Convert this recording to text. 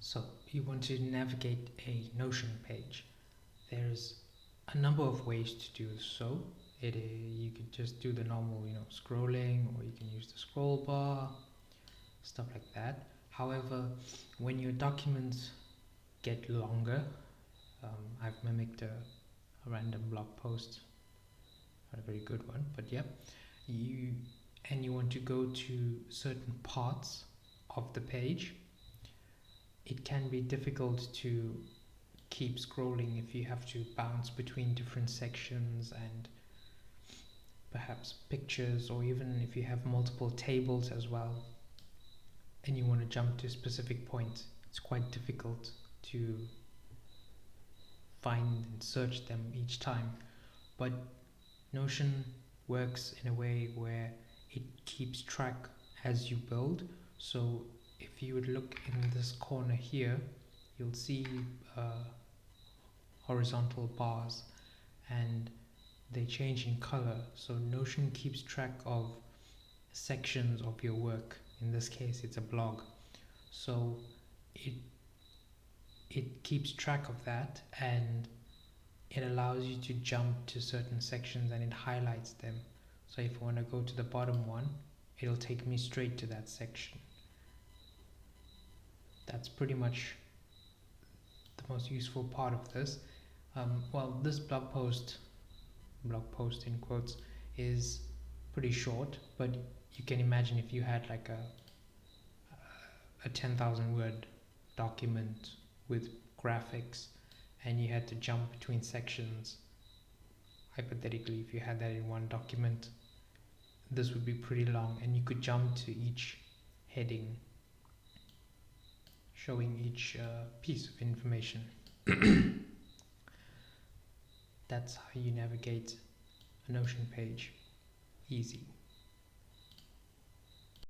So you want to navigate a Notion page. There's a number of ways to do so. You could just do the normal, scrolling, or you can use the scroll bar, stuff like that. However, when your documents get longer, I've mimicked a random blog post, not a very good one, but yeah, you want to go to certain parts of the page, it can be difficult to keep scrolling if you have to bounce between different sections and perhaps pictures, or even if you have multiple tables as well and you want to jump to a specific point. It's quite difficult to find and search them each time, but Notion works in a way where it keeps track as you build. So if you would look in this corner here, you'll see horizontal bars, and they change in color. So Notion keeps track of sections of your work. In this case, it's a blog. So it keeps track of that, and it allows you to jump to certain sections and it highlights them. So if I want to go to the bottom one, it'll take me straight to that section. That's pretty much the most useful part of this. Well, this blog post in quotes, is pretty short, but you can imagine if you had like a 10,000 word document with graphics and you had to jump between sections. Hypothetically, if you had that in one document, this would be pretty long, and you could jump to each heading showing each piece of information. That's how you navigate a Notion page. Easy.